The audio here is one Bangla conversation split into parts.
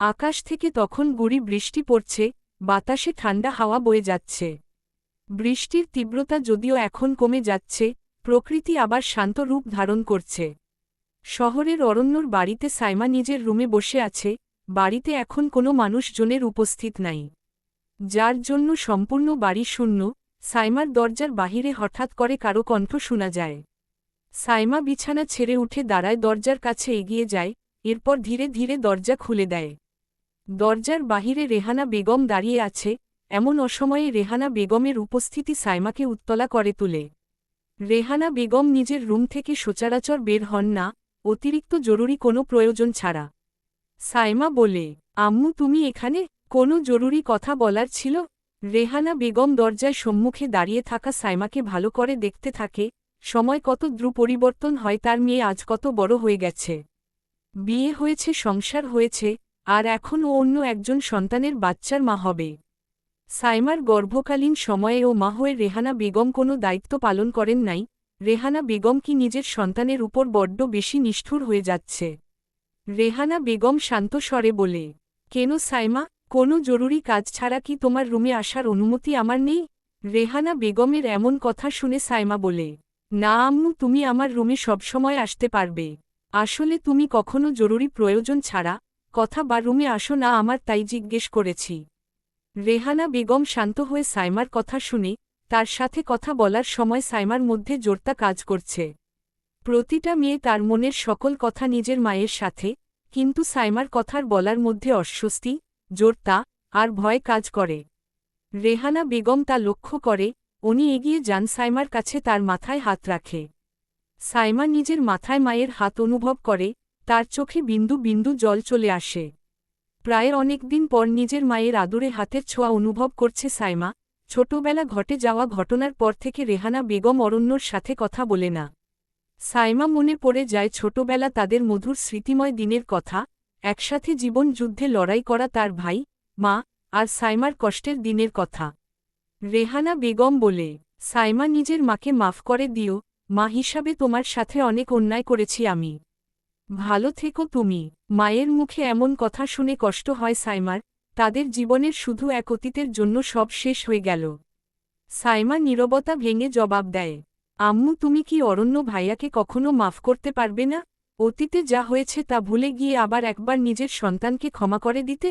আকাশ থেকে তখন গুঁড়ি বৃষ্টি পড়ছে, বাতাসে ঠান্ডা হাওয়া বয়ে যাচ্ছে। বৃষ্টির তীব্রতা যদিও এখন কমে যাচ্ছে, প্রকৃতি আবার শান্ত রূপ ধারণ করছে। শহরের অরণ্যর বাড়িতে সাইমা নিজের রুমে বসে আছে, বাড়িতে এখন কোনো মানুষজনের উপস্থিত নাই, যার জন্য সম্পূর্ণ বাড়ি শূন্য। সাইমার দরজার বাহিরে হঠাৎ করে কারো কণ্ঠ শোনা যায়। সাইমা বিছানা ছেড়ে উঠে দাঁড়ায়, দরজার কাছে এগিয়ে যায়, এরপর ধীরে ধীরে দরজা খুলে দেয়। দরজার বাহিরে রেহানা বেগম দাঁড়িয়ে আছে। এমন অসময়ে রেহানা বেগমের উপস্থিতি সাইমাকে উত্তলা করে তোলে। রেহানা বেগম নিজের রুম থেকে সচরাচর বের হন না, অতিরিক্ত জরুরি কোনো প্রয়োজন ছাড়া। সাইমা বলে, আম্মু তুমি এখানে, কোনো জরুরি কথা বলার ছিল? রেহানা বেগম দরজায় সম্মুখে দাঁড়িয়ে থাকা সাইমাকে ভালো করে দেখতে থাকে। সময় কত দ্রুত পরিবর্তন হয়, তার মেয়ে আজ কত বড় হয়ে গেছে। বিয়ে হয়েছে, সংসার হয়েছে, আর এখন ও অন্য একজন সন্তানের বাচ্চার মা হবে। সাইমার গর্ভকালীন সময়েও মা হয়ে রেহানা বেগম কোনো দায়িত্ব পালন করেন নাই। রেহানা বেগম কি নিজের সন্তানের উপর বড্ড বেশি নিষ্ঠুর হয়ে যাচ্ছে? রেহানা বেগম শান্ত স্বরে বলে, কেন সাইমা, কোনো জরুরি কাজ ছাড়া কি তোমার রুমে আসার অনুমতি আমার নেই? রেহানা বেগমের এমন কথা শুনে সাইমা বলে, না আম্মু, তুমি আমার রুমে সবসময় আসতে পারবে। আসলে তুমি কখনো জরুরি প্রয়োজন ছাড়া কথা বা রুমে আসো না আমার, তাই জিজ্ঞেস করেছি। রেহানা বেগম শান্ত হয়ে সাইমার কথা শুনে, তার সাথে কথা বলার সময় সাইমার মধ্যে জোরতা কাজ করছে। প্রতিটা মেয়ে তার মনের সকল কথা নিজের মায়ের সাথে, কিন্তু সাইমার কথার বলার মধ্যে অস্বস্তি, জোরতা আর ভয় কাজ করে। রেহানা বেগম তা লক্ষ্য করে, উনি এগিয়ে যান সাইমার কাছে, তার মাথায় হাত রাখে। সাইমা নিজের মাথায় মায়ের হাত অনুভব করে, তার চোখে বিন্দু বিন্দু জল চলে আসে। প্রায় অনেক দিন পর নিজের মায়ের আদুরে হাতের ছোঁয়া অনুভব করছে সাইমা। ছোটবেলা ঘটে যাওয়া ঘটনার পর থেকে রেহানা বেগম অরণ্যর সাথে কথা বলে না। সাইমা মনে পড়ে যায় ছোটবেলা তাদের মধুর স্মৃতিময় দিনের কথা, একসাথে জীবন যুদ্ধে লড়াই করা তার ভাই, মা আর সাইমার কষ্টের দিনের কথা। রেহানা বেগম বলে, সাইমা নিজের মাকে মাফ করে দিও, মা হিসাবে তোমার সাথে অনেক অন্যায় করেছি আমি। ভালো থেকো তুমি। মায়ের মুখে এমন কথা শুনে কষ্ট হয় সাইমার, তাদের জীবনের শুধু এক অতীতের জন্য সব শেষ হয়ে গেল। সাইমা নীরবতা ভেঙে জবাব দেয়, আম্মু তুমি কি অরণ্য ভাইয়াকে কখনো মাফ করতে পারবে না? অতীতে যা হয়েছে তা ভুলে গিয়ে আবার একবার নিজের সন্তানকে ক্ষমা করে দিতে?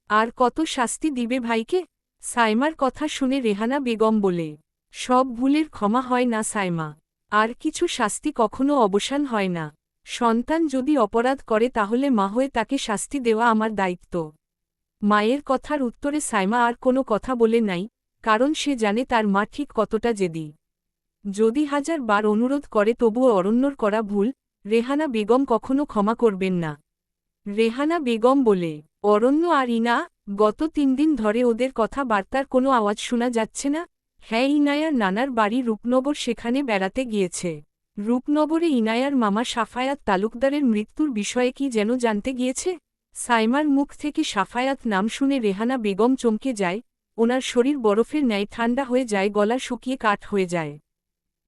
আর কত শাস্তি দিবে ভাইকে? সাইমার কথা শুনে রেহানা বেগম বলে, সব ভুলের ক্ষমা হয় না সাইমা, আর কিছু শাস্তি কখনো অবসান হয় না। সন্তান যদি অপরাধ করে তাহলে মা হয়ে তাকে শাস্তি দেওয়া আমার দায়িত্ব। মায়ের কথার উত্তরে সাইমা আর কোনো কথা বলে নাই, কারণ সে জানে তার মা ঠিক কতটা জেদি। যদি 1000 বার অনুরোধ করে তবুও অরণ্যর করা ভুল, রেহানা বেগম কখনো ক্ষমা করবেন না। রেহানা বেগম বলে, অরণ্য আর ইনা, গত 3 দিন ধরে ওদের কথা বার্তার কোনো আওয়াজ শোনা যাচ্ছে না? হ্যাঁ, ইনায়ার নানার বাড়ি রূপনগর, সেখানে বেড়াতে গিয়েছে। রূপনগরে ইনায়ার মামা সাফায়াত তালুকদারের মৃত্যুর বিষয়ে কি যেন জানতে গিয়েছে। সাইমার মুখ থেকে সাফায়াত নাম শুনে রেহানা বেগম চমকে যায়, ওনার শরীর বরফের ন্যায় ঠান্ডা হয়ে যায়, গলা শুকিয়ে কাঠ হয়ে যায়।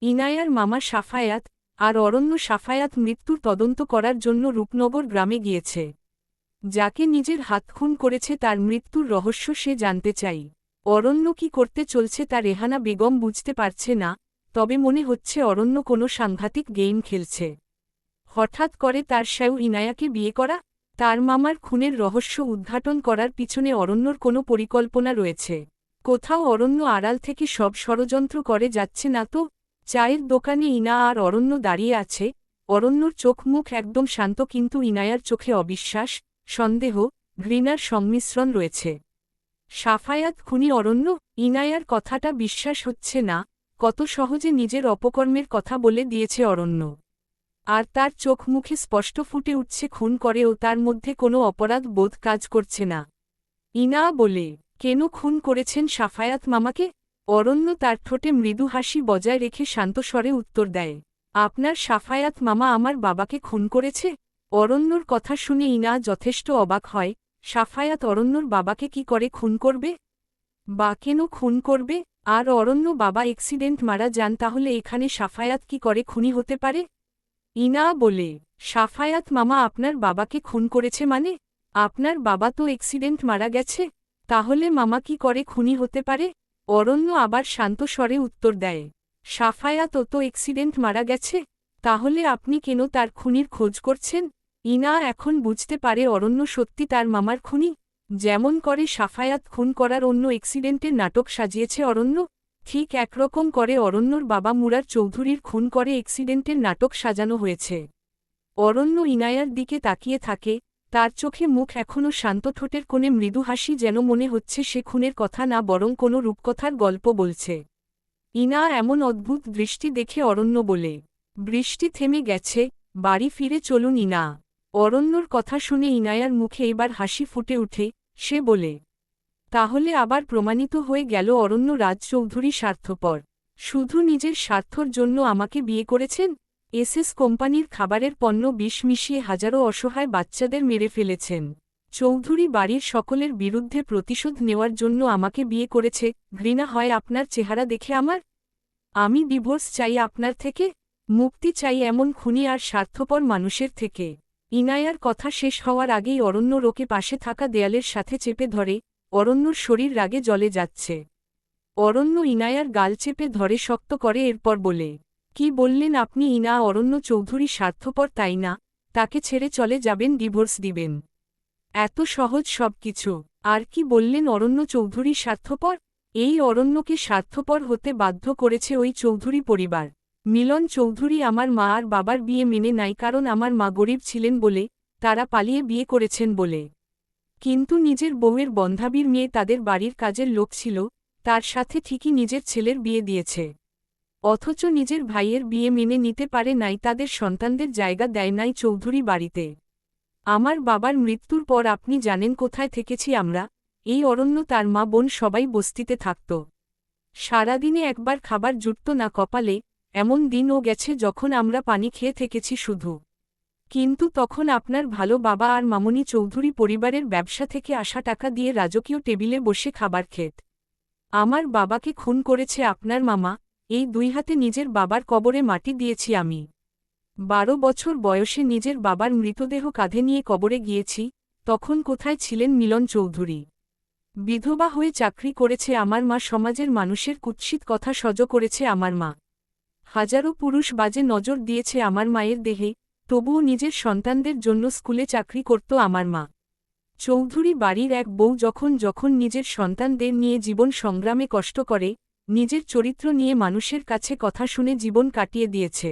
ইনায়ার মামা সাফায়াত আর অরণ্য সাফায়াত মৃত্যুর তদন্ত করার জন্য রূপনগর গ্রামে গিয়েছে। যাকে নিজের হাত খুন করেছে তার মৃত্যুর রহস্য সে জানতে চাই। অরণ্য কি করতে চলছে তা রেহানা বেগম বুঝতে পারছে না, তবে মনে হচ্ছে অরণ্য কোনো সাংঘাতিক গেম খেলছে। হঠাৎ করে তার শায়ু ইনায়াকে বিয়ে করা, তার মামার খুনের রহস্য উদ্ঘাটন করার পিছনে অরণ্যর কোনো পরিকল্পনা রয়েছে। কোথাও অরণ্য আড়াল থেকে সব ষড়যন্ত্র করে যাচ্ছে না তো? চায়ের দোকানে ইনা আর অরণ্য দাঁড়িয়ে আছে। অরণ্যর চোখ মুখ একদম শান্ত, কিন্তু ইনায়ার চোখে অবিশ্বাস, সন্দেহ, ঘৃণার সংমিশ্রণ রয়েছে। সাফায়াত খুনি অরণ্য? ইনায়ার কথাটা বিশ্বাস হচ্ছে না, কত সহজে নিজের অপকর্মের কথা বলে দিয়েছে অরণ্য। আর তার চোখ মুখে স্পষ্ট ফুটে উঠছে খুন করেও তার মধ্যে কোনো অপরাধ বোধ কাজ করছে না। ইনা বলে, কেন খুন করেছেন সাফায়াত মামাকে? অরণ্য তার ঠোঁটে মৃদু হাসি বজায় রেখে শান্ত স্বরে উত্তর দেয়, আপনার সাফায়াত মামা আমার বাবাকে খুন করেছে। অরণ্যর কথা শুনে ইনা যথেষ্ট অবাক হয়, সাফায়াত অরণ্যর বাবাকে কি করে খুন করবে? বা কেন খুন করবে? আর অরণ্য বাবা অ্যাক্সিডেন্ট মারা যান, তাহলে এখানে সাফায়াত কি করে খুনি হতে পারে? ইনা বলে, সাফায়াত মামা আপনার বাবাকে খুন করেছে মানে? আপনার বাবা তো অ্যাক্সিডেন্ট মারা গেছে, তাহলে মামা কি করে খুনি হতে পারে? অরণ্য আবার শান্ত স্বরে উত্তর দেয়, সাফায়াত তো অ্যাক্সিডেন্ট মারা গেছে, তাহলে আপনি কেন তার খুনির খোঁজ করছেন? ইনা এখন বুঝতে পারে অরণ্য সত্যি তার মামার খুনি। যেমন করে সাফায়াত খুন করার অন্য অ্যাক্সিডেন্টের নাটক সাজিয়েছে অরণ্য, ঠিক একরকম করে অরণ্যর বাবা মুরার চৌধুরীর খুন করে অ্যাক্সিডেন্টের নাটক সাজানো হয়েছে। অরণ্য ইনায়ার দিকে তাকিয়ে থাকে, তার চোখে মুখ এখনও শান্ত, ঠোঁটের কোণে মৃদু হাসি, যেন মনে হচ্ছে সে খুনের কথা না বরং কোনো রূপকথার গল্প বলছে। ইনা এমন অদ্ভুত দৃষ্টি দেখে অরণ্য বলে, বৃষ্টি থেমে গেছে, বাড়ি ফিরে চলুন ইনা। অরণ্যর কথা শুনে ইনায়ার মুখে এবার হাসি ফুটে উঠে, সে বলে, তাহলে আবার প্রমাণিত হয়ে গেল অরণ্য রাজচৌধুরী স্বার্থপর। শুধু নিজের স্বার্থর জন্য আমাকে বিয়ে করেছেন? এসএস কোম্পানির খাবারের পণ্য বিষ মিশিয়ে হাজারো অসহায় বাচ্চাদের মেরে ফেলেছেন। চৌধুরী বাড়ির সকলের বিরুদ্ধে প্রতিশোধ নেওয়ার জন্য আমাকে বিয়ে করেছে। ঘৃণা হয় আপনার চেহারা দেখে আমার? আমি ডিভোর্স চাই আপনার থেকে, মুক্তি চাই এমন খুনি আর স্বার্থপর মানুষের থেকে। ইনায়ার কথা শেষ হওয়ার আগেই অরণ্য রোকে পাশে থাকা দেয়ালের সাথে চেপে ধরে, অরণ্যর শরীর রাগে জ্বলে যাচ্ছে। অরণ্য ইনায়ার গাল চেপে ধরে শক্ত করে, এরপর বলে, কি বললেন আপনি? ইনা, অরণ্য চৌধুরী স্বার্থপর তাই না? তাকে ছেড়ে চলে যাবেন, ডিভোর্স দিবেন? এত সহজ সব কিছু? আর কি বললেন অরণ্য চৌধুরী স্বার্থপর? এই অরণ্যকে স্বার্থপর হতে বাধ্য করেছে ওই চৌধুরী পরিবার। মিলন চৌধুরী আমার মা আর বাবার বিয়ে মেনে নাই, কারণ আমার মা গরিব ছিলেন বলে, তারা পালিয়ে বিয়ে করেছেন বলে। কিন্তু নিজের বউয়ের বন্ধাবীর মেয়ে তাদের বাড়ির কাজের লোক ছিল, তার সাথে ঠিকই নিজের ছেলের বিয়ে দিয়েছে। অথচ নিজের ভাইয়ের বিয়ে মেনে নিতে পারে নাই, তাদের সন্তানদের জায়গা দেয় নাই চৌধুরী বাড়িতে। আমার বাবার মৃত্যুর পর আপনি জানেন কোথায় থেকেছি আমরা? এই অরণ্য, তার মা বোন সবাই বস্তিতে থাকত। সারাদিনে একবার খাবার জুটত না কপালে, এমন দিনও গেছে যখন আমরা পানি খেয়ে থেকেছি শুধু। কিন্তু তখন আপনার ভালো বাবা আর মামনি চৌধুরী পরিবারের ব্যবসা থেকে আসা টাকা দিয়ে রাজকীয় টেবিলে বসে খাবার খেত। আমার বাবাকে খুন করেছে আপনার মামা, এই দুই হাতে নিজের বাবার কবরে মাটি দিয়েছি আমি। 12 বছর বয়সে নিজের বাবার মৃতদেহ কাঁধে নিয়ে কবরে গিয়েছি, তখন কোথায় ছিলেন মিলন চৌধুরী? বিধবা হয়ে চাকরি করেছে আমার মা, সমাজের মানুষের কুৎসিত কথা সহ্য করেছে আমার মা। হাজারো পুরুষ বাজে নজর দিয়েছে আমার মায়ের দেহে, তবুও নিজের সন্তানদের জন্য স্কুলে চাকরি করত আমার মা। চৌধুরী বাড়ির এক বউ যখন যখন নিজের সন্তানদের নিয়ে জীবন সংগ্রামে কষ্ট করে, নিজের চরিত্র নিয়ে মানুষের কাছে কথা শুনে জীবন কাটিয়ে দিয়েছে,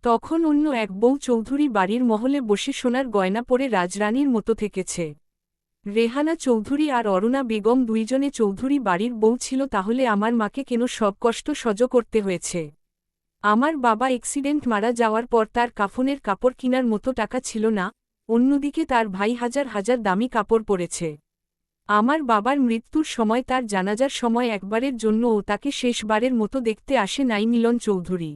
তখন অন্য এক বউ চৌধুরী বাড়ির মহলে বসে সোনার গয়না পরে রাজরানীর মতো থেকেছে। রেহানা চৌধুরী আর অরুণা বেগম দুইজনে চৌধুরী বাড়ির বউ ছিল, তাহলে আমার মাকে কেন সব কষ্ট সহ্য করতে হয়েছে? আমার বাবা অ্যাক্সিডেন্ট মারা যাওয়ার পর তার কাফনের কাপড় কেনার মতো টাকা ছিল না, অন্যদিকে তার ভাই হাজার হাজার দামি কাপড় পরেছে। আমার বাবার মৃত্যুর সময়, তার জানাজার সময় একবারের জন্যও তাকে শেষবারের মতো দেখতে আসে নাই মিলন চৌধুরী।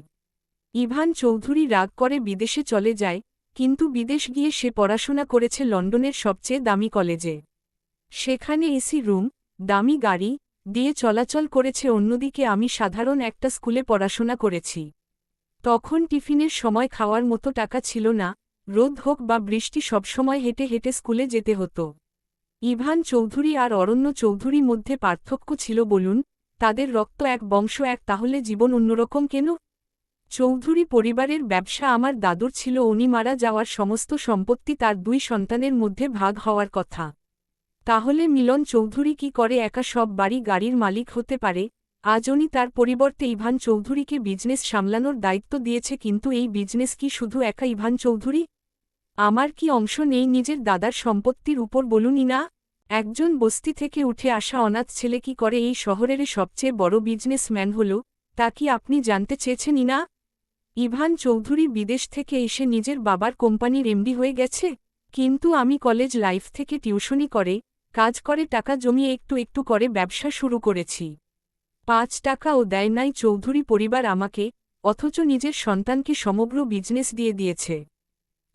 ইভান চৌধুরী রাগ করে বিদেশে চলে যায়, কিন্তু বিদেশ গিয়ে সে পড়াশোনা করেছে লন্ডনের সবচেয়ে দামি কলেজে। সেখানে এসি রুম, দামি গাড়ি দিয়ে চলাচল করেছে। অন্যদিকে আমি সাধারণ একটা স্কুলে পড়াশোনা করেছি। তখন টিফিনের সময় খাওয়ার মতো টাকা ছিল না, রোদ হোক বা বৃষ্টি সবসময় হেঁটে হেঁটে স্কুলে যেতে হতো। ইভান চৌধুরী আর অরণ্য চৌধুরী মধ্যে পার্থক্য ছিল বলুন? তাদের রক্ত এক, বংশ এক, তাহলে জীবন অন্যরকম কেন? চৌধুরী পরিবারের ব্যবসা আমার দাদুর ছিল, উনি মারা যাওয়ার সমস্ত সম্পত্তি তার দুই সন্তানের মধ্যে ভাগ হওয়ার কথা। তাহলে মিলন চৌধুরী কি করে একা সব বাড়ি গাড়ির মালিক হতে পারে? আজ উনি তার পরিবর্তে ইভান চৌধুরীকে বিজনেস সামলানোর দায়িত্ব দিয়েছে, কিন্তু এই বিজনেস কি শুধু একা ইভান চৌধুরী? আমার কি অংশ নেই নিজের দাদার সম্পত্তির উপর বলুনই না? একজন বস্তি থেকে উঠে আসা অনাথ ছেলে কি করে এই শহরের সবচেয়ে বড় বিজনেসম্যান হল, তা কি আপনি জানতে চেয়েছেনই না? ইভান চৌধুরী বিদেশ থেকে এসে নিজের বাবার কোম্পানির এমডি হয়ে গেছে, কিন্তু আমি কলেজ লাইফ থেকে টিউশনি করে, কাজ করে টাকা জমিয়ে একটু একটু করে ব্যবসা শুরু করেছি। 5 টাকাও দেয় নাই চৌধুরী পরিবার আমাকে, অথচ নিজের সন্তানকে সমগ্র বিজনেস দিয়ে দিয়েছে।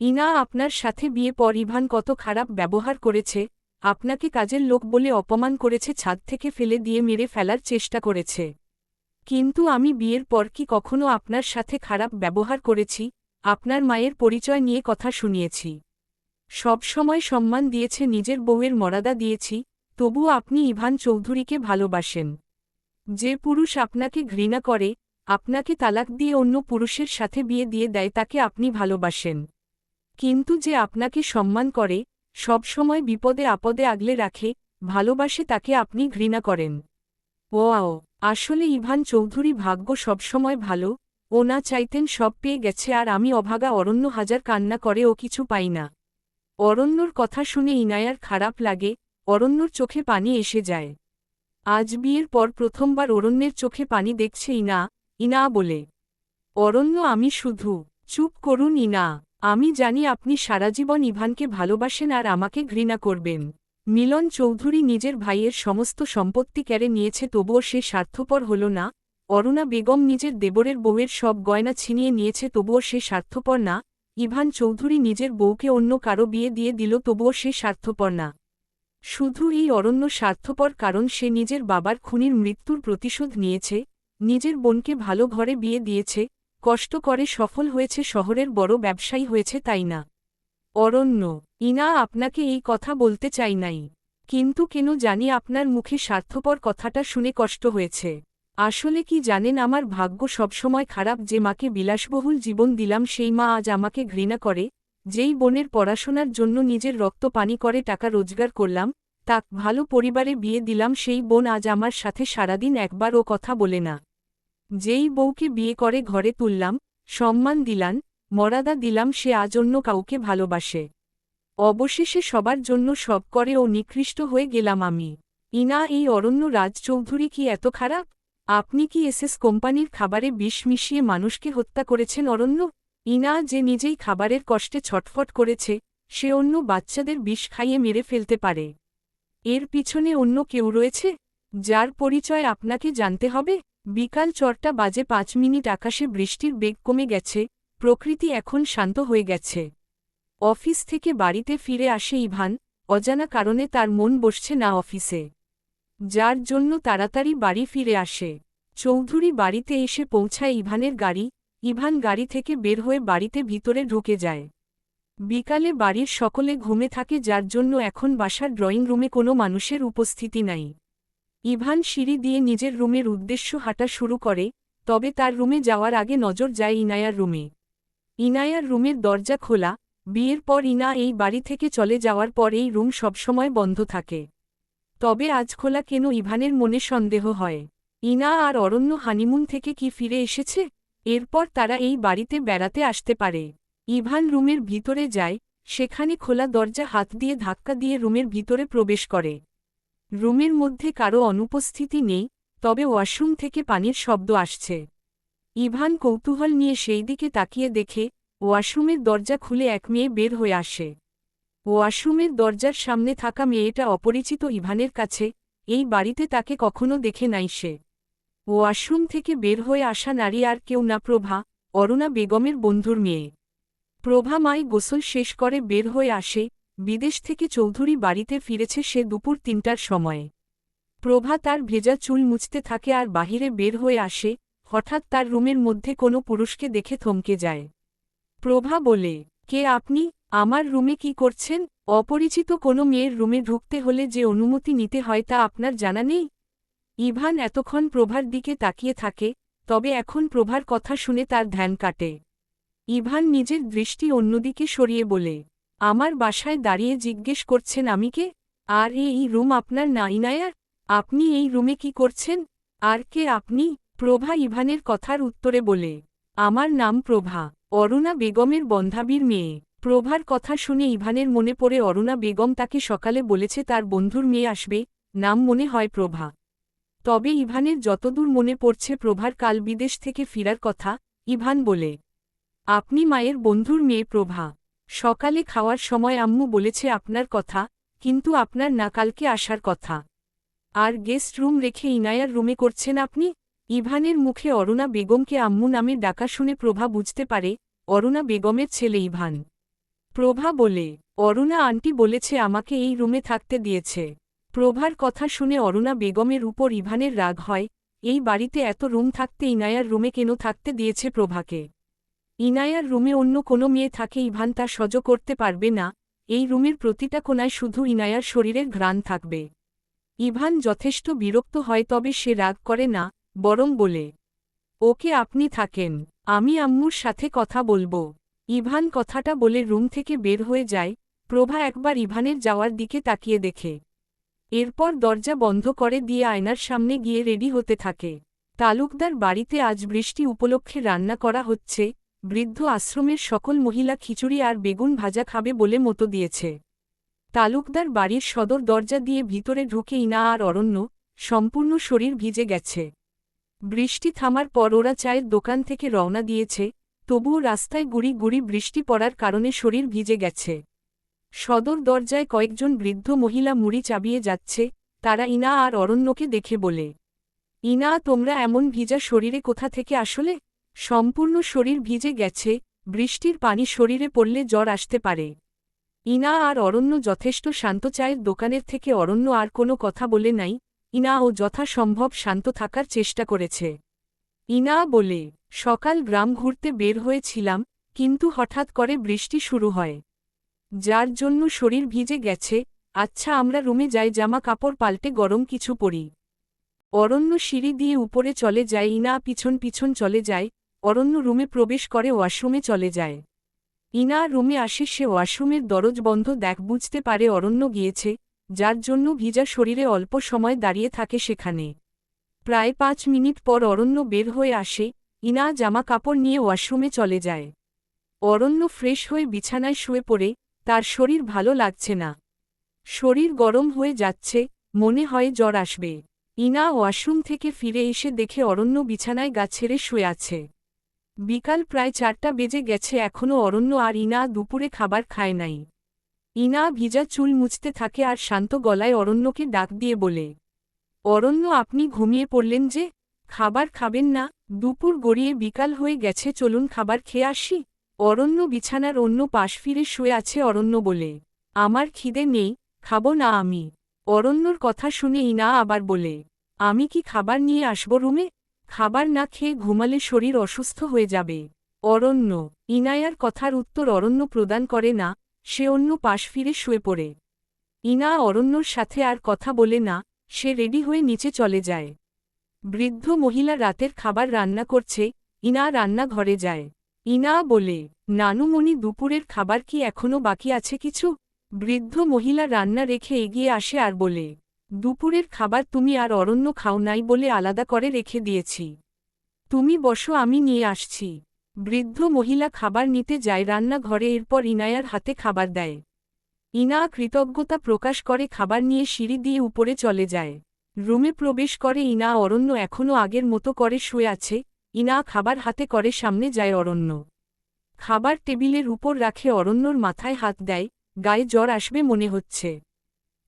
ইনা, আপনার সাথে বিয়ে পর ইভান কত খারাপ ব্যবহার করেছে, আপনাকে কাজের লোক বলে অপমান করেছে, ছাদ থেকে ফেলে দিয়ে মেরে ফেলার চেষ্টা করেছে। কিন্তু আমি বিয়ের পর কি কখনো আপনার সাথে খারাপ ব্যবহার করেছি? আপনার মায়ের পরিচয় নিয়ে কথা শুনিয়েছি। সব সময় সম্মান দিয়েছে, নিজের বউয়ের মর্যাদা দিয়েছি, তবুও আপনি ইভান চৌধুরীকে ভালোবাসেন। যে পুরুষ আপনাকে ঘৃণা করে, আপনাকে তালাক দিয়ে অন্য পুরুষের সাথে বিয়ে দিয়ে দেয়, তাকে আপনি ভালোবাসেন। কিন্তু যে আপনাকে সম্মান করে, সব সময় বিপদে আপদে আগলে রাখে, ভালোবাসে, তাকে আপনি ঘৃণা করেন। ওয়াও, আসলে ইভান চৌধুরী ভাগ্য সবসময় ভালো, ও না চাইতেন সব পেয়ে গেছে, আর আমি অভাগা। অরণ্য হাজার কান্না করে, ও কিছু পাই না। অরণ্যর কথা শুনে ইনায়ার খারাপ লাগে, অরণ্যর চোখে পানি এসে যায়। আজ বিয়ের পর প্রথমবার অরণ্যের চোখে পানি দেখছে ইনা। ইনা বলে, অরণ্য, আমি শুধু। চুপ করুন ইনা, আমি জানি আপনি সারাজীবন ইভানকে ভালোবাসেন আর আমাকে ঘৃণা করবেন। মিলন চৌধুরী নিজের ভাইয়ের সমস্ত সম্পত্তি কেড়ে নিয়েছে, তবুও সে স্বার্থপর হল না। অরুণা বেগম নিজের দেবরের বউয়ের সব গয়না ছিনিয়ে নিয়েছে, তবুও সে স্বার্থপর না। ইভান চৌধুরী নিজের বউকে অন্য কারো বিয়ে দিয়ে দিল, তবুও সে স্বার্থপর না। শুধু এই অরণ্য স্বার্থপর, কারণ সে নিজের বাবার খুনির মৃত্যুর প্রতিশোধ নিয়েছে, নিজের বোনকে ভালো ঘরে বিয়ে দিয়েছে, কষ্ট করে সফল হয়েছে, শহরের বড় ব্যবসায়ী হয়েছে, তাই না? অরণ্য, ইনা আপনাকে এই কথা বলতে চাই নাই, কিন্তু কেন জানি আপনার মুখে স্বার্থপর কথাটা শুনে কষ্ট হয়েছে। আসলে কি জানেন, আমার ভাগ্য সবসময় খারাপ। যে মাকে বিলাসবহুল জীবন দিলাম, সেই মা আজ আমাকে ঘৃণা করে। যেই বোনের পড়াশোনার জন্য নিজের রক্ত পানি করে টাকা রোজগার করলাম, তাক ভালো পরিবারে বিয়ে দিলাম, সেই বোন আজ আমার সাথে সারাদিন একবারও কথা বলে না। যেই বউকে বিয়ে করে ঘরে তুললাম, সম্মান দিলাম, মর্যাদা দিলাম, সে আজ অন্য কাউকে ভালোবাসে। অবশেষে সবার জন্য সব করে ও নিকৃষ্ট হয়ে গেলাম আমি। ইনা, এই অরণ্য রাজ চৌধুরী কি এত খারাপ? আপনি কি এসএস কোম্পানির খাবারে বিষ মিশিয়ে মানুষকে হত্যা করেছেন? অরণ্য, ইনা যে নিজেই খাবারের কষ্টে ছটফট করেছে, সে অন্য বাচ্চাদের বিষ খাইয়ে মেরে ফেলতে পারে? এর পিছনে অন্য কেউ রয়েছে, যার পরিচয় আপনাকে জানতে হবে। বিকাল 4:05, আকাশে বৃষ্টির বেগ কমে গেছে, প্রকৃতি এখন শান্ত হয়ে গেছে। অফিস থেকে বাড়িতে ফিরে আসে ইভান, অজানা কারণে তার মন বসছে না অফিসে, যার জন্য তাড়াতাড়ি বাড়ি ফিরে আসে। চৌধুরী বাড়িতে এসে পৌঁছায় ইভানের গাড়ি। ইভান গাড়ি থেকে বের হয়ে বাড়িতে ভিতরে ঢুকে যায়। বিকালে বাড়ির সকলে ঘুমে থাকে, যার জন্য এখন বাসার ড্রয়িং রুমে কোনো মানুষের উপস্থিতি নাই। ইভান সিঁড়ি দিয়ে নিজের রুমের উদ্দেশ্য হাঁটা শুরু করে, তবে তার রুমে যাওয়ার আগে নজর যায় ইনায়ার রুমে। ইনায়ার রুমের দরজা খোলা। বিয়ের পর ইনা এই বাড়ি থেকে চলে যাওয়ার পর এই রুম সবসময় বন্ধ থাকে। তবে আজ খোলা কেন? ইভানের মনে সন্দেহ হয়। ইনা আর অরণ্য হানিমুন থেকে কি ফিরে এসেছে? এরপর তারা এই বাড়িতে বেড়াতে আসতে পারে। ইভান রুমের ভিতরে যায়, সেখানে খোলা দরজা হাত দিয়ে ধাক্কা দিয়ে রুমের ভিতরে প্রবেশ করে। রুমের মধ্যে কারো অনুপস্থিতি নেই, তবে ওয়াশরুম থেকে পানির শব্দ আসছে। ইভান কৌতূহল নিয়ে সেই দিকে তাকিয়ে দেখে, ওয়াশরুমের দরজা খুলে এক মেয়ে বের হয়ে আসে। ওয়াশরুমের দরজার সামনে থাকা মেয়েটা অপরিচিত ইভানের কাছে, এই বাড়িতে তাকে কখনো দেখে নাই সে। ওয়াশরুম থেকে বের হয়ে আসা নারী আর কেউ না, প্রভা, অরুণা বেগমের বন্ধুর মেয়ে। প্রভা মাই গোসল শেষ করে বের হয়ে আসে। বিদেশ থেকে চৌধুরী বাড়িতে ফিরেছে সে দুপুর 3টার সময়ে। প্রভা তার ভেজা চুল মুছতে থাকে আর বাহিরে বের হয়ে আসে। হঠাৎ তার রুমের মধ্যে কোনো পুরুষকে দেখে থমকে যায়। প্রভা বলে, কে আপনি? আমার রুমে কি করছেন? অপরিচিত কোনো মেয়ের রুমে ঢুকতে হলে যে অনুমতি নিতে হয় তা আপনার জানা নেই? ইভান এতক্ষণ প্রভার দিকে তাকিয়ে থাকে, তবে এখন প্রভার কথা শুনে তার ধ্যান কাটে। ইভান নিজের দৃষ্টি অন্যদিকে সরিয়ে বলে, আমার বাসায় দাঁড়িয়ে জিজ্ঞেস করছেন আমি কে? আর এই রুম আপনার না ইনায়ার? আপনি এই রুমে কি করছেন? আর কে আপনি? প্রভা ইভানের কথার উত্তরে বলে, আমার নাম প্রভা, অরুণা বেগমের বন্ধাবীর মেয়ে। প্রভার কথা শুনে ইভানের মনে পড়ে অরুণা বেগম তাকে সকালে বলেছে তার বন্ধুর মেয়ে আসবে, নাম মনে হয় প্রভা। তবে ইভানের যতদূর মনে পড়ছে প্রভার কাল বিদেশ থেকে ফিরার কথা। ইভান বলে, আপনি মায়ের বন্ধুর মেয়ে প্রভা? সকালে খাওয়ার সময় আম্মু বলেছে আপনার কথা, কিন্তু আপনার না কালকে আসার কথা। আর গেস্ট রুম রেখে ইনায়ার রুমে করছেন আপনি? ইভানের মুখে অরুণা বেগমকে আম্মু নামে ডাকা শুনে প্রভা বুঝতে পারে, অরুণা বেগমের ছেলে ইভান। প্রভা বলে, অরুণা আন্টি বলেছে আমাকে এই রুমে থাকতে দিয়েছে। প্রভার কথা শুনে অরুণা বেগমের উপর ইভানের রাগ হয়। এই বাড়িতে এত রুম থাকতে ইনায়ার রুমে কেন থাকতে দিয়েছে প্রভাকে? ইনায়ার রুমে অন্য কোনো মেয়ে থাকে, ইভান তা সহ্য করতে পারবে না। এই রুমের প্রতিটা কোণায় শুধু ইনায়ার শরীরের ঘ্রাণ থাকবে। ইভান যথেষ্ট বিরক্ত হয়, তবে সে রাগ করে না, বরং বলে, ওকে আপনি থাকেন, আমি আম্মুর সাথে কথা বলবো। ইভান কথাটা বলে রুম থেকে বের হয়ে যায়। প্রভা একবার ইভানের যাওয়ার দিকে তাকিয়ে দেখে, এরপর দরজা বন্ধ করে দিয়ে আয়নার সামনে গিয়ে রেডি হতে থাকে। তালুকদার বাড়িতে আজ বৃষ্টি উপলক্ষে রান্না করা হচ্ছে। বৃদ্ধ আশ্রমের সকল মহিলা খিচুড়ি আর বেগুন ভাজা খাবে বলে মতো দিয়েছে। তালুকদার বাড়ির সদর দরজা দিয়ে ভিতরে ঢুকে ইনা আর অরণ্য সম্পূর্ণ শরীর ভিজে গেছে। বৃষ্টি থামার পর ওরা চায়ের দোকান থেকে রওনা দিয়েছে, তবুও রাস্তায় গুড়ি গুড়ি বৃষ্টি পড়ার কারণে শরীর ভিজে গেছে। সদর দরজায় কয়েকজন বৃদ্ধ মহিলা মুড়ি চাবিয়ে যাচ্ছে। তারা ইনা আর অরণ্যকে দেখে বলে, ইনা, তোমরা এমন ভিজা শরীরে কোথা থেকে আসলে? সম্পূর্ণ শরীর ভিজে গেছে, বৃষ্টির পানি শরীরে পড়লে জ্বর আসতে পারে। ইনা আর অরণ্য যথেষ্ট শান্ত। চায়ের দোকানের থেকে অরণ্য আর কোনো কথা বলে নাই। ইনা ও যথাসম্ভব শান্ত থাকার চেষ্টা করেছে। ইনা বলে, সকাল গ্রাম ঘুরতে বের হয়েছিলাম, কিন্তু হঠাৎ করে বৃষ্টি শুরু হয়, যার জন্য শরীর ভিজে গেছে। আচ্ছা, আমরা রুমে যাই, জামা কাপড় পাল্টে গরম কিছু পরি। অরণ্য সিঁড়ি দিয়ে উপরে চলে যায়, ইনা পিছন পিছন চলে যায়। অরণ্য রুমে প্রবেশ করে ওয়াশরুমে চলে যায়। ইনা রুমে আসে, সে ওয়াশরুমের দরজ বন্ধ বুঝতে পারে অরণ্য গিয়েছে, যার জন্য ভিজা শরীরে অল্প সময় দাঁড়িয়ে থাকে সেখানে। প্রায় 5 মিনিট পর অরণ্য বের হয়ে আসে। ইনা জামা কাপড় নিয়ে ওয়াশরুমে চলে যায়। অরণ্য ফ্রেশ হয়ে বিছানায় শুয়ে পড়ে। তার শরীর ভালো লাগছে না, শরীর গরম হয়ে যাচ্ছে, মনে হয় জ্বর আসবে। ইনা ওয়াশরুম থেকে ফিরে এসে দেখে অরণ্য বিছানায় গা ছেড়ে শুয়ে আছে। বিকাল প্রায় 4টা বেজে গেছে, এখনও অরণ্য আর ইনা দুপুরে খাবার খায় নাই। ইনা ভিজা চুল মুছতে থাকে আর শান্ত গলায় অরণ্যকে ডাক দিয়ে বলে, অরণ্য, আপনি ঘুমিয়ে পড়লেন যে? খাবার খাবেন না? দুপুর গড়িয়ে বিকাল হয়ে গেছে, চলুন খাবার খেয়ে আসি। অরণ্য বিছানার অন্য পাশ ফিরে শুয়ে আছে। অরণ্য বলে, আমার খিদে নেই, খাবো না আমি। অরণ্যর কথা শুনে ইনা আবার বলে, আমি কি খাবার নিয়ে আসব রুমে? খাবার না খেয়ে ঘুমালে শরীর অসুস্থ হয়ে যাবে। অরণ্য, ইনায়ার কথার উত্তর অরণ্য প্রদান করে না, সে অন্য পাশ ফিরে শুয়ে পড়ে। ইনা অরণ্যর সাথে আর কথা বলে না, সে রেডি হয়ে নিচে চলে যায়। বৃদ্ধ মহিলা রাতের খাবার রান্না করছে। ইনা রান্নাঘরে যায়। ইনা বলে, নানুমণি, দুপুরের খাবার কি এখনও বাকি আছে কিছু? বৃদ্ধ মহিলা রান্না রেখে এগিয়ে আসে আর বলে, দুপুরের খাবার তুমি আর অরণ্য খাও নাই বলে আলাদা করে রেখে দিয়েছি। তুমি বসো, আমি নিয়ে আসছি। বৃদ্ধ মহিলা খাবার নিতে যায় রান্নাঘরে, এরপর ইনায়ার হাতে খাবার দেয়। ইনা কৃতজ্ঞতা প্রকাশ করে খাবার নিয়ে সিঁড়ি দিয়ে উপরে চলে যায়। রুমে প্রবেশ করে ইনা। অরণ্য এখনও আগের মতো করে শুয়ে আছে। ইনা খাবার হাতে করে সামনে যায় অরণ্য। খাবার টেবিলের উপর রাখে। অরণ্যর মাথায় হাত দেয়, গায়ে জ্বর আসবে মনে হচ্ছে।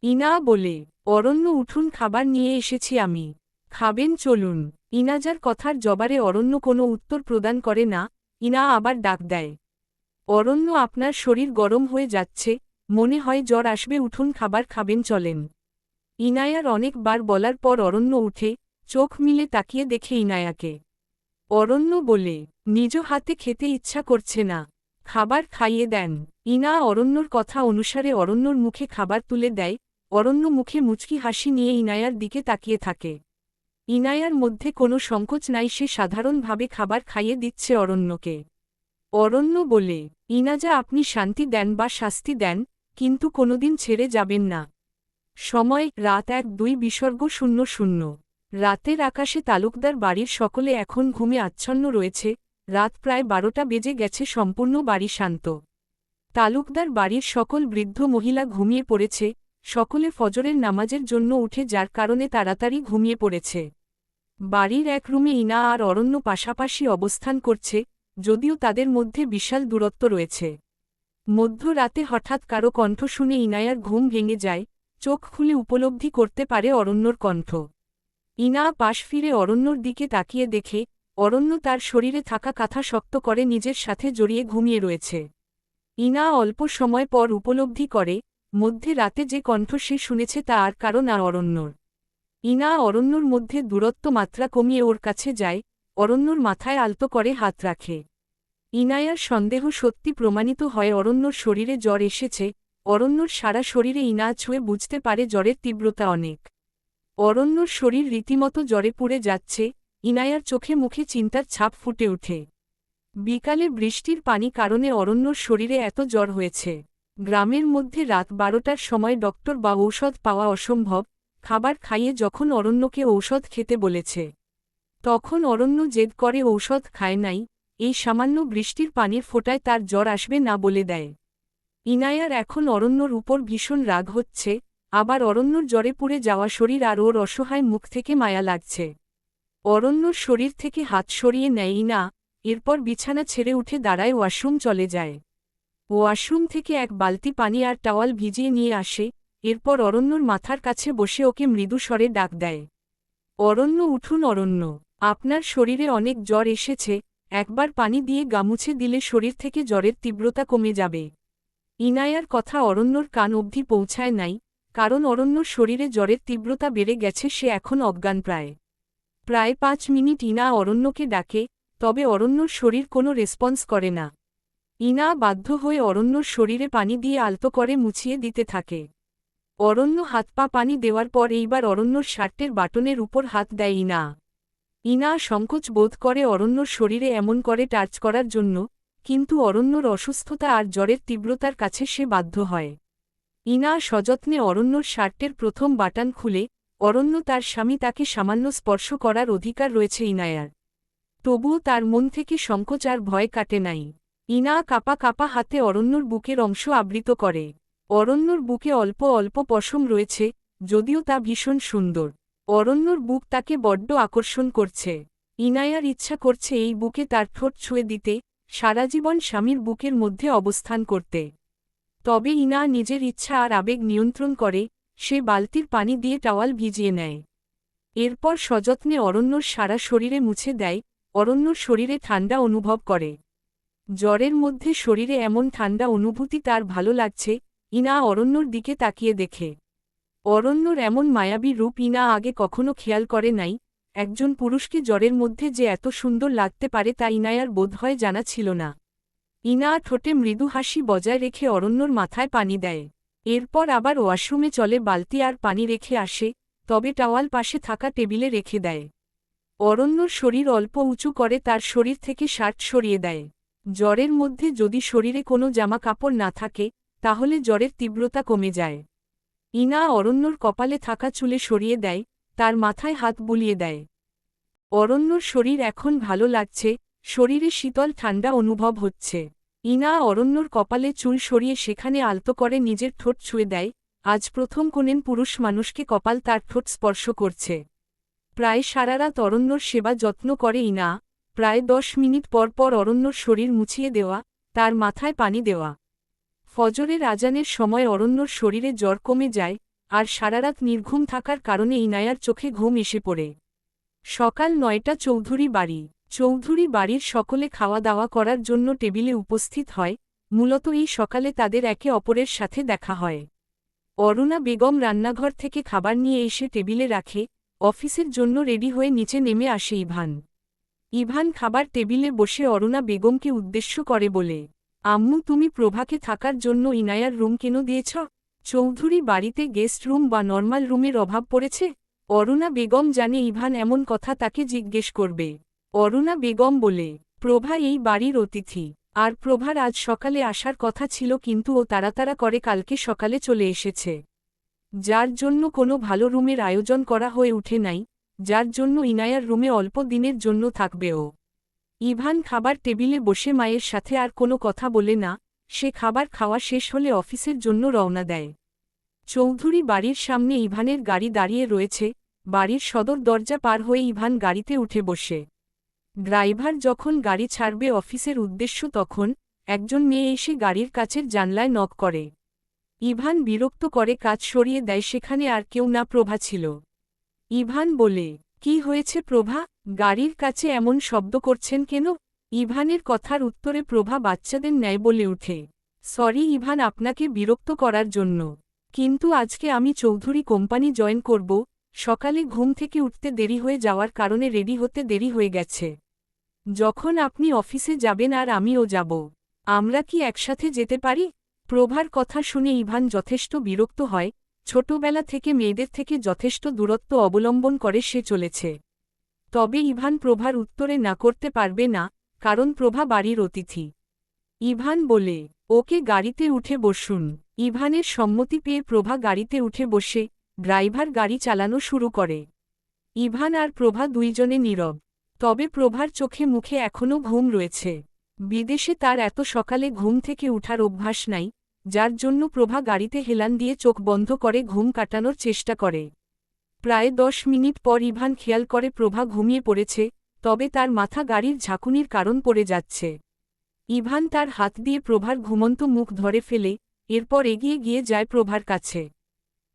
ইনা বলে, অরণ্য, উঠুন, খাবার নিয়ে এসেছি আমি, খাবেন, চলুন। ইনাজার কথার জবাবে অরণ্য কোনো উত্তর প্রদান করে না। ইনা আবার ডাক দেয়, অরণ্য, আপনার শরীর গরম হয়ে যাচ্ছে, মনে হয় জ্বর আসবে, উঠুন, খাবার খাবেন, চলেন। ইনায়ার অনেকবার বলার পর অরণ্য উঠে, চোখ মিলে তাকিয়ে দেখে ইনায়াকে। অরণ্য বলে, নিজ হাতে খেতে ইচ্ছা করছে না, খাবার খাইয়ে দেন। ইনা অরণ্যর কথা অনুসারে অরণ্যর মুখে খাবার তুলে দেয়। অরণ্য মুখে মুচকি হাসি নিয়ে ইনায়ার দিকে তাকিয়ে থাকে। ইনায়ার মধ্যে কোনো সংকোচ নাই, সে সাধারণভাবে খাবার খাইয়ে দিচ্ছে অরণ্যকে। অরণ্য বলে, ইনাজা, আপনি শান্তি দেন বা শাস্তি দেন, কিন্তু কোনোদিন ছেড়ে যাবেন না। সময় রাত 1:02:00। রাতের আকাশে তালুকদার বাড়ির সকলে এখন ঘুমে আচ্ছন্ন রয়েছে। রাত প্রায় 12টা বেজে গেছে, সম্পূর্ণ বাড়ি শান্ত। তালুকদার বাড়ির সকল বৃদ্ধ মহিলা ঘুমিয়ে পড়েছে। সকলে ফজরের নামাজের জন্য উঠে, যার কারণে তাড়াতাড়ি ঘুমিয়ে পড়েছে। বাড়ির এক রুমে ইনা আর অরণ্য পাশাপাশি অবস্থান করছে, যদিও তাদের মধ্যে বিশাল দূরত্ব রয়েছে। মধ্যরাতে হঠাৎ কারো কণ্ঠ শুনে ইনায়ার ঘুম ভেঙে যায়। চোখ খুলে উপলব্ধি করতে পারে অরণ্যর কণ্ঠ। ইনা পাশ ফিরে অরণ্যর দিকে তাকিয়ে দেখে অরণ্য তার শরীরে থাকা কাঁথা শক্ত করে নিজের সাথে জড়িয়ে ঘুমিয়ে রয়েছে। ইনা অল্প সময় পর উপলব্ধি করে মধ্যে রাতে যে কণ্ঠ সে শুনেছে তা আর কারো না, অরণ্যর। ইনা অরণ্যর মধ্যে দূরত্ব মাত্রা কমিয়ে ওর কাছে যায়, অরণ্যর মাথায় আলতো করে হাত রাখে। ইনায়ার সন্দেহ সত্যি প্রমাণিত হয়, অরণ্যর শরীরে জ্বর এসেছে। অরণ্যর সারা শরীরে ইনা ছুঁয়ে বুঝতে পারে জ্বরের তীব্রতা অনেক। অরণ্যর শরীর রীতিমতো জ্বরে পুড়ে যাচ্ছে, ইনায়ার চোখে মুখে চিন্তার ছাপ ফুটে ওঠে। বিকালে বৃষ্টির পানি কারণে অরণ্যর শরীরে এত জ্বর হয়েছে। গ্রামের মধ্যে রাত 12টার সময় ডক্টর বা ঔষধ পাওয়া অসম্ভব। খাবার খাইয়ে যখন অরণ্যকে ঔষধ খেতে বলেছে, তখন অরণ্য জেদ করে ঔষধ খায় নাই, এই সামান্য বৃষ্টির পানির ফোঁটায় তার জ্বর আসবে না বলে দেয়। ইনায়ার এখন অরণ্যর উপর ভীষণ রাগ হচ্ছে, আবার অরণ্যর জ্বরে পুড়ে যাওয়া শরীর আর ওর অসহায় মুখ থেকে মায়া লাগছে। অরণ্যর শরীর থেকে হাত সরিয়ে নেয় ইনা, এরপর বিছানা ছেড়ে উঠে দাঁড়ায় ওয়াশরুম চলে যায়। ওয়াশরুম থেকে এক বালতি পানি আর টাওয়াল ভিজিয়ে নিয়ে আসে, এরপর অরণ্যর মাথার কাছে বসে ওকে মৃদু স্বরে ডাক দেয়। অরণ্য, উঠুন অরণ্য, আপনার শরীরে অনেক জ্বর এসেছে, একবার পানি দিয়ে গামুছে দিলে শরীর থেকে জ্বরের তীব্রতা কমে যাবে। ইনায়ার কথা অরণ্যর কান অবধি পৌঁছায় নাই, কারণ অরণ্যর শরীরে জ্বরের তীব্রতা বেড়ে গেছে, সে এখন অজ্ঞান প্রায় 5 মিনিট ইনা অরণ্যকে ডাকে, তবে অরণ্যর শরীর কোনো রেসপন্স করে না। ইনা বাধ্য হয়ে অরণ্যর শরীরে পানি দিয়ে আলতো করে মুছিয়ে দিতে থাকে। অরণ্য হাত পা পানি দেওয়ার পর এইবার অরণ্যর শার্টের বাটনের উপর হাত দেয় ইনা। ইনা সংকোচ বোধ করে অরণ্যর শরীরে এমন করে টাচ করার জন্য, কিন্তু অরণ্যর অসুস্থতা আর জ্বরের তীব্রতার কাছে সে বাধ্য হয়। ইনা সযত্নে অরণ্যর শার্টের প্রথম বাটন খুলে, অরণ্য তার স্বামী, তাকে সামান্য স্পর্শ করার অধিকার রয়েছে ইনায়ার। তবুও তার মন থেকে সংকোচ আর ভয় কাটে নাই। ইনা কাপা কাপা হাতে অরণ্যর বুকের অংশ আবৃত করে। অরণ্যর বুকে অল্প অল্প পশম রয়েছে, যদিও তা ভীষণ সুন্দর। অরণ্যর বুক তাকে বড্ড আকর্ষণ করছে। ইনায়ার ইচ্ছা করছে এই বুকে তার ঠোঁট ছুঁয়ে দিতে, সারাজীবন স্বামীর বুকের মধ্যে অবস্থান করতে। তবে ইনা নিজের ইচ্ছা আর আবেগ নিয়ন্ত্রণ করে, সে বালতির পানি দিয়ে টাওয়াল ভিজিয়ে নেয়। এরপর সযত্নে অরণ্যর সারা শরীরে মুছে দেয়, অরণ্যর শরীরে ঠান্ডা অনুভব করে। জ্বরের মধ্যে শরীরে এমন ঠান্ডা অনুভূতি তার ভালো লাগছে। ইনা অরণ্যর দিকে তাকিয়ে দেখে। অরণ্যর এমন মায়াবী রূপ ইনা আগে কখনো খেয়াল করে নাই। একজন পুরুষকে জ্বরের মধ্যে যে এত সুন্দর লাগতে পারে তা ইনায়ার বোধহয় জানা ছিল না। ইনা ঠোঁটে মৃদু হাসি বজায় রেখে অরণ্যর মাথায় পানি দেয়। এরপর আবার ওয়াশরুমে চলে বালতি আর পানি রেখে আসে, তবে টাওয়াল পাশে থাকা টেবিলে রেখে দেয়। অরণ্যর শরীর অল্প উঁচু করে তার শরীর থেকে শার্ট সরিয়ে দেয়। জ্বরের মধ্যে যদি শরীরে কোনো জামা কাপড় না থাকে, তাহলে জ্বরের তীব্রতা কমে যায়। ইনা অরণ্যর কপালে থাকা চুলে সরিয়ে দেয়, তার মাথায় হাত বুলিয়ে দেয়। অরণ্যর শরীর এখন ভালো লাগছে, শরীরে শীতল ঠান্ডা অনুভব হচ্ছে। ইনা অরণ্যর কপালে চুল সরিয়ে সেখানে আলতো করে নিজের ঠোঁট ছুঁয়ে দেয়। আজ প্রথম কোনেন পুরুষ মানুষকে কপাল তার ঠোঁট স্পর্শ করছে। প্রায় সারারাত অরণ্যর সেবা যত্ন করে ইনা। প্রায় 10 মিনিট পর পর অরণ্যর শরীর মুছিয়ে দেওয়া, তার মাথায় পানি দেওয়া। ফজরের আজানের সময় অরণ্যর শরীরে জ্বর কমে যায়, আর সারারাত নির্ঘুম থাকার কারণে ইনায়ার চোখে ঘুম এসে পড়ে। সকাল 9টা। চৌধুরী বাড়ি। চৌধুরী বাড়ির সকলে খাওয়া দাওয়া করার জন্য টেবিলে উপস্থিত হয়। মূলত এই সকালে তাদের একে অপরের সাথে দেখা হয়। অরুণা বেগম রান্নাঘর থেকে খাবার নিয়ে এসে টেবিলে রাখে। অফিসের জন্য রেডি হয়ে নিচে নেমে আসে ইভান। ইভান খাবার টেবিলে বসে অরুণা বেগমকে উদ্দেশ্য করে বলে, আম্মু, তুমি প্রভাকে থাকার জন্য ইনায়ার রুম কেন দিয়েছ? চৌধুরী বাড়িতে গেস্ট রুম বা নর্মাল রুমের অভাব পড়েছে? অরুণা বেগম জানে ইভান এমন কথা তাকে জিজ্ঞেস করবে। অরুণা বেগম বলে, প্রভা এই বাড়ির অতিথি, আর প্রভার আজ সকালে আসার কথা ছিল, কিন্তু ও তাড়াতাড়া করে কালকে সকালে চলে এসেছে। যার জন্য কোনো ভালো রুমের আয়োজন করা হয়ে উঠে নাই, যার জন্য ইনায়ার রুমে অল্প দিনের জন্য থাকবে ও। ইভান খাবার টেবিলে বসে মায়ের সাথে আর কোনো কথা বলে না। সে খাবার খাওয়া শেষ হলে অফিসের জন্য রওনা দেয়। চৌধুরী বাড়ির সামনে ইভানের গাড়ি দাঁড়িয়ে রয়েছে। বাড়ির সদর দরজা পার হয়ে ইভান গাড়িতে উঠে বসে। ড্রাইভার যখন গাড়ি ছাড়বে অফিসের উদ্দেশ্য, তখন একজন মেয়ে এসে গাড়ির কাছের জানলায় নক করে। ইভান বিরক্ত করে কাজ সরিয়ে দেয়, সেখানে আর কেউ না, প্রভা ছিল। ইভান বলে, কি হয়েছে প্রভা, গাড়ির কাছে এমন শব্দ করছেন কেন? ইভানের কথার উত্তরে প্রভা বাচ্চাদের ন্যায় বলে উঠে, সরি ইভান, আপনাকে বিরক্ত করার জন্য, কিন্তু আজকে আমি চৌধুরী কোম্পানি জয়েন করব। সকালে ঘুম থেকে উঠতে দেরি হয়ে যাওয়ার কারণে রেডি হতে দেরি হয়ে গেছে। যখন আপনি অফিসে যাবেন আর আমিও যাব, আমরা কি একসাথে যেতে পারি? প্রভার কথা শুনে ইভান যথেষ্ট বিরক্ত হয়, ছোটবেলা থেকে মেয়েদের থেকে যথেষ্ট দূরত্ব অবলম্বন করে সে চলেছে। তবে ইভান প্রভার উত্তরে না করতে পারবে না, কারণ প্রভা বাড়ির অতিথি। ইভান বলে, ওকে গাড়িতে উঠে বসুন। ইভানের সম্মতি পেয়ে প্রভা গাড়িতে উঠে বসে ড্রাইভার গাড়ি চালানো শুরু করে। ইভান আর প্রভা দুইজনে নীরব। তবে প্রভার চোখে মুখে এখনও ঘুম রয়েছে। বিদেশে তার এত সকালে ঘুম থেকে উঠার অভ্যাস নাই, যার জন্য প্রভা গাড়িতে হেলান দিয়ে চোখ বন্ধ করে ঘুম কাটানোর চেষ্টা করে। প্রায় 10 মিনিট পর ইভান খেয়াল করে প্রভা ঘুমিয়ে পড়েছে, তবে তার মাথা গাড়ির ঝাঁকুনির কারণ পড়ে যাচ্ছে। ইভান তার হাত দিয়ে প্রভার ঘুমন্ত মুখ ধরে ফেলে, এরপর এগিয়ে গিয়ে যায় প্রভার কাছে।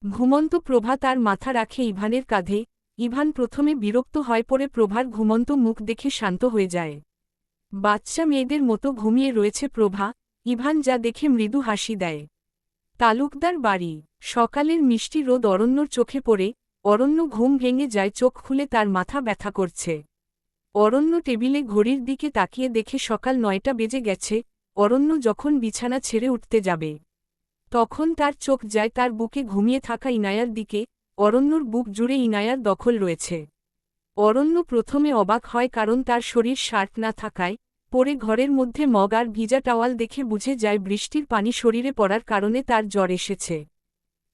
ঘুমন্ত প্রভা তার মাথা রাখে ইভানের কাঁধে। ইভান প্রথমে বিরক্ত হয়ে পড়ে প্রভার ঘুমন্ত মুখ দেখে শান্ত হয়ে যায়। বাচ্চা মেয়েদের মতো ঘুমিয়ে রয়েছে প্রভা, ইভান যা দেখে মৃদু হাসি দেয়। তালুকদার বাড়ি। সকালের মিষ্টি রোদ অরণ্যর চোখে পড়ে, অরণ্য ঘুম ভেঙে যায়। চোখ খুলে তার মাথা ব্যথা করছে। অরণ্য টেবিলে ঘড়ির দিকে তাকিয়ে দেখে সকাল 9টা বেজে গেছে। অরণ্য যখন বিছানা ছেড়ে উঠতে যাবে, তখন তার চোখ যায় তার বুকে ঘুমিয়ে থাকা ইনায়ার দিকে। অরণ্যর বুক জুড়ে ইনায়ার দখল রয়েছে। অরণ্য প্রথমে অবাক হয়, কারণ তার শরীর শার্ট না থাকায় পরে ঘরের মধ্যে মগ আর ভিজা টাওয়াল দেখে বুঝে যায় বৃষ্টির পানি শরীরে পড়ার কারণে তার জ্বর এসেছে।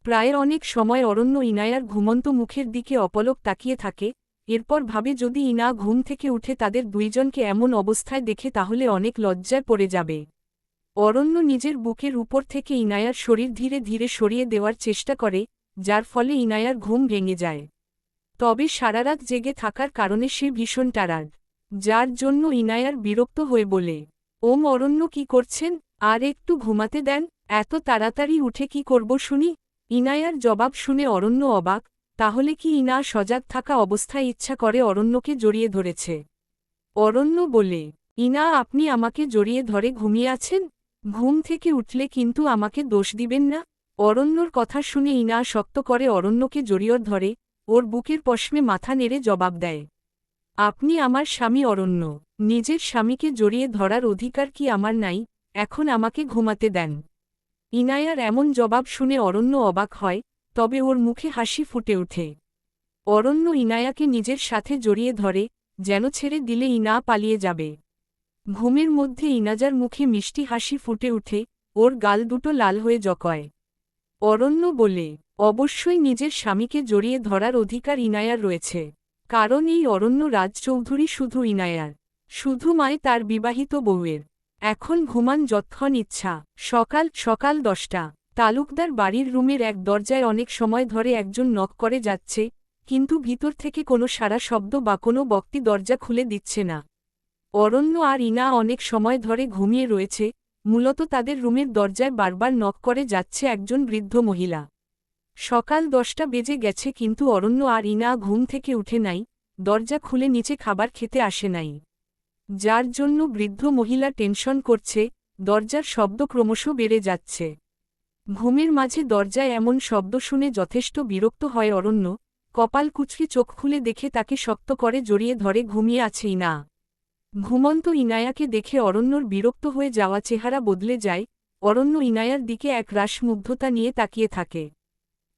প্রায় অনেক সময় অরণ্য ইনায়ার ঘুমন্ত মুখের দিকে অপলক তাকিয়ে থাকে। এরপর ভাবে যদি ইনা ঘুম থেকে উঠে তাদের দুইজনকে এমন অবস্থায় দেখে তাহলে অনেক লজ্জায় পড়ে যাবে। অরণ্য নিজের বুকের উপর থেকে ইনায়ার শরীর ধীরে ধীরে সরিয়ে দেওয়ার চেষ্টা করে, যার ফলে ইনায়ার ঘুম ভেঙে যায়। তবে সারারাত জেগে থাকার কারণে সে ভীষণ টায়ার্ড, যার জন্য ইনায়ার বিরক্ত হয়ে বলে, ওম অরণ্য কি করছেন, আর একটু ঘুমাতে দেন, এত তাড়াতাড়ি উঠে কি করব শুনি। ইনায়ার জবাব শুনে অরণ্য অবাক, তাহলে কি ইনা সজাগ থাকা অবস্থায় ইচ্ছা করে অরণ্যকে জড়িয়ে ধরেছে। অরণ্য বলে, ইনা আপনি আমাকে জড়িয়ে ধরে ঘুমিয়ে আছেন, ঘুম থেকে উঠলে কিন্তু আমাকে দোষ দিবেন না। অরণ্যর কথা শুনে ইনা শক্ত করে অরণ্যকে জড়িয়ে ধরে, ওর বুকের পশমে মাথা নেড়ে জবাব দেয়, আপনি আমার স্বামী অরণ্য, নিজের স্বামীকে জড়িয়ে ধরার অধিকার কি আমার নাই, এখন আমাকে ঘুমাতে দেন। ইনায়ার এমন জবাব শুনে অরণ্য অবাক হয়, তবে ওর মুখে হাসি ফুটে ওঠে। অরণ্য ইনায়াকে নিজের সাথে জড়িয়ে ধরে, যেন ছেড়ে দিলে ইনা পালিয়ে যাবে। ঘুমের মধ্যে ইনাজার মুখে মিষ্টি হাসি ফুটে উঠে, ওর গাল দুটো লাল হয়ে জকয়। অরণ্য বলে, অবশ্যই নিজের স্বামীকে জড়িয়ে ধরার অধিকার ইনায়ার রয়েছে, কারণ এই অরণ্য রাজচৌধুরী শুধু ইনায়ার, শুধু মায় তার বিবাহিত বউয়ের। এখন ঘুমান যৎক্ষণ ইচ্ছা। সকাল 10টা। তালুকদার বাড়ির রুমের এক দরজায় অনেক সময় ধরে একজন নক করে যাচ্ছে, কিন্তু ভিতর থেকে কোনো সারা শব্দ বা কোনো ব্যক্তি দরজা খুলে দিচ্ছে না। অরণ্য আর ইনা অনেক সময় ধরে ঘুমিয়ে রয়েছে, মূলত তাদের রুমের দরজায় বারবার নক করে যাচ্ছে একজন বৃদ্ধ মহিলা। সকাল 10টা বেজে গেছে, কিন্তু অরণ্য আর ইনা ঘুম থেকে উঠে নাই, দরজা খুলে নিচে খাবার খেতে আসে নাই। যার জন্য বৃদ্ধ মহিলা টেনশন করছে, দরজার শব্দ ক্রমশ বেড়ে যাচ্ছে। ঘুমের মাঝে দরজায় এমন শব্দ শুনে যথেষ্ট বিরক্ত হয় অরণ্য, কপাল কুঁচকে চোখ খুলে দেখে তাকে শক্ত করে জড়িয়ে ধরে ঘুমিয়ে আছে ইনা। ঘুমন্ত ইনায়াকে দেখে অরণ্যর বিরক্ত হয়ে যাওয়া চেহারা বদলে যায়। অরণ্য ইনায়ার দিকে এক রাশ মুগ্ধতা নিয়ে তাকিয়ে থাকে।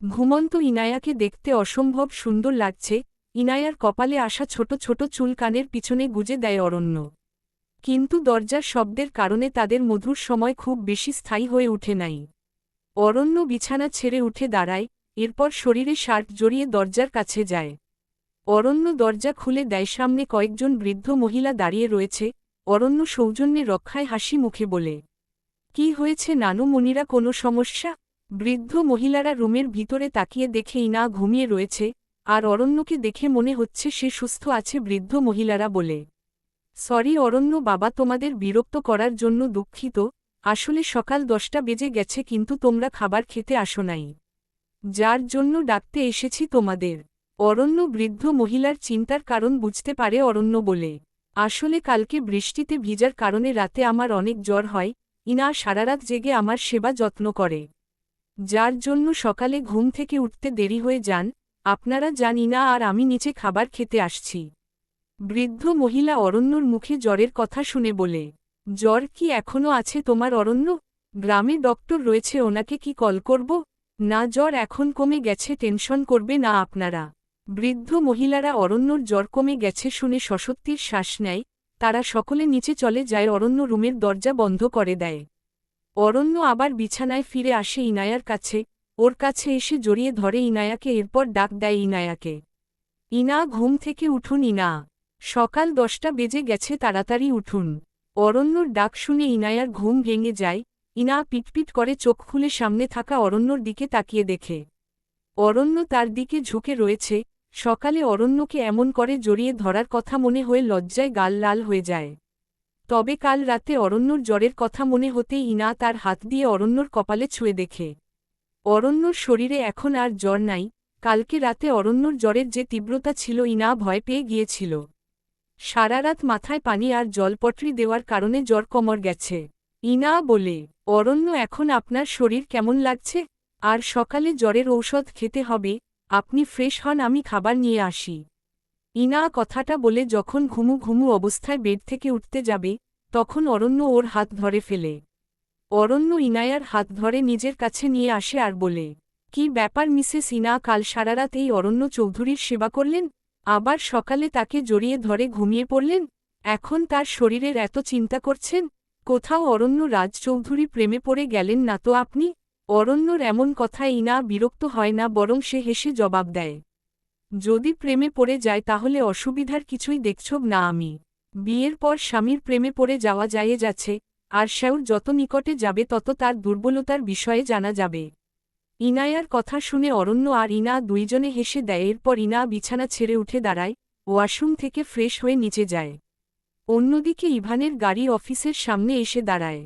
ঘুমন্ত ইনায়াকে দেখতে অসম্ভব সুন্দর লাগছে। ইনায়ার কপালে আসা ছোট ছোট চুল কানের পিছনে গুজে দেয় অরণ্য। কিন্তু দরজার শব্দের কারণে তাদের মধুর সময় খুব বেশি স্থায়ী হয়ে উঠে নাই। অরণ্য বিছানা ছেড়ে উঠে দাঁড়ায়, এরপর শরীরে শার্ট জড়িয়ে দরজার কাছে যায়। অরণ্য দরজা খুলে দেয়, সামনে কয়েকজন বৃদ্ধ মহিলা দাঁড়িয়ে রয়েছে। অরণ্য সৌজন্যে রক্ষায় হাসি মুখে বলে, কি হয়েছে নানু মনিরা, কোনো সমস্যা? বৃদ্ধ মহিলারা রুমের ভিতরে তাকিয়ে দেখে ইনা ঘুমিয়ে রয়েছে, আর অরণ্যকে দেখে মনে হচ্ছে সে সুস্থ আছে। বৃদ্ধ মহিলারা বলে, সরি অরণ্য বাবা, তোমাদের বিরক্ত করার জন্য দুঃখিত, আসলে সকাল 10টা বেজে গেছে কিন্তু তোমরা খাবার খেতে আসো নাই, যার জন্য ডাকতে এসেছি তোমাদের। অরণ্য বৃদ্ধ মহিলার চিন্তার কারণ বুঝতে পারে। অরণ্য বলে, আসলে কালকে বৃষ্টিতে ভিজার কারণে রাতে আমার অনেক জ্বর হয়, ইনা সারারাত জেগে আমার সেবা যত্ন করে, যার জন্য সকালে ঘুম থেকে উঠতে দেরি হয়ে যান। আপনারা যান, ইনা আর আমি নিচে খাবার খেতে আসছি। বৃদ্ধ মহিলা অরণ্যর মুখে জ্বরের কথা শুনে বলে, জ্বর কি এখনও আছে তোমার অরণ্য? গ্রামে ডক্টর রয়েছে, ওনাকে কি কল করব? না, জ্বর এখন কমে গেছে, টেনশন করবে না আপনারা। বৃদ্ধ মহিলারা অরণ্যর জ্বর কমে গেছে শুনে সশক্তির শ্বাস নেয়। তারা সকলে নিচে চলে যায়, অরণ্য রুমের দরজা বন্ধ করে দেয়। অরণ্য আবার বিছানায় ফিরে আসে ইনায়ার কাছে, ওর কাছে এসে জড়িয়ে ধরে ইনায়াকে, এরপর ডাক দেয় ইনায়াকে। ইনা, ঘুম থেকে উঠুন ইনা, সকাল 10টা বেজে গেছে, তাড়াতাড়ি উঠুন। অরণ্যর ডাক শুনে ইনায়ার ঘুম ভেঙে যায়। ইনা পিটপিট করে চোখ খুলে সামনে থাকা অরণ্যর দিকে তাকিয়ে দেখে অরণ্য তার দিকে ঝুঁকে রয়েছে। সকালে অরণ্যকে এমন করে জড়িয়ে ধরার কথা মনে হয়ে লজ্জায় গাল লাল হয়ে যায়। তবে কাল রাতে অরণ্যর জ্বরের কথা মনে হতেই ইনা তার হাত দিয়ে অরণ্যর কপালে ছুঁয়ে দেখে অরণ্যর শরীরে এখন আর জ্বর নাই। কালকে রাতে অরণ্যর জ্বরের যে তীব্রতা ছিল, ইনা ভয় পেয়ে গিয়েছিল। সারারাত মাথায় পানি আর জলপট্রি দেওয়ার কারণে জ্বর কমর গেছে। ইনা বলে, অরণ্য, এখন আপনার শরীর কেমন লাগছে? আর সকালে জ্বরের ঔষধ খেতে হবে, আপনি ফ্রেশ হন, আমি খাবার নিয়ে আসি। ইনা কথাটা বলে যখন ঘুমু ঘুমু অবস্থায় বেড থেকে উঠতে যাবে, তখন অরণ্য ওর হাত ধরে ফেলে। অরণ্য ইনায়ার হাত ধরে নিজের কাছে নিয়ে আসে আর বলে, কি ব্যাপার মিসেস ইনা, কাল সারারাত এই অরণ্য চৌধুরীর সেবা করলেন, আবার সকালে তাকে জড়িয়ে ধরে ঘুমিয়ে পড়লেন, এখন তার শরীরের এত চিন্তা করছেন? কোথাও অরণ্য রাজ চৌধুরী প্রেমে পড়ে গেলেন না তো আপনি? অরণ্যর এমন কথায় ইনা বিরক্ত হয় না, বরং সে হেসে জবাব দেয়, যদি প্রেমে পড়ে যায় তাহলে অসুবিধার কিছুই দেখছ না আমি। বিয়ের পর স্বামীর প্রেমে পড়ে যাওয়া যায় যাচ্ছে, আর সেও যত নিকটে যাবে তত তার দুর্বলতার বিষয়ে জানা যাবে। ইনায়ার কথা শুনে অরণ্য আর ইনা দুইজনে হেসে দেয়। এরপর ইনা বিছানা ছেড়ে উঠে দাঁড়ায়, ওয়াশরুম থেকে ফ্রেশ হয়ে নিচে যায়। অন্যদিকে ইভানের গাড়ি অফিসের সামনে এসে দাঁড়ায়।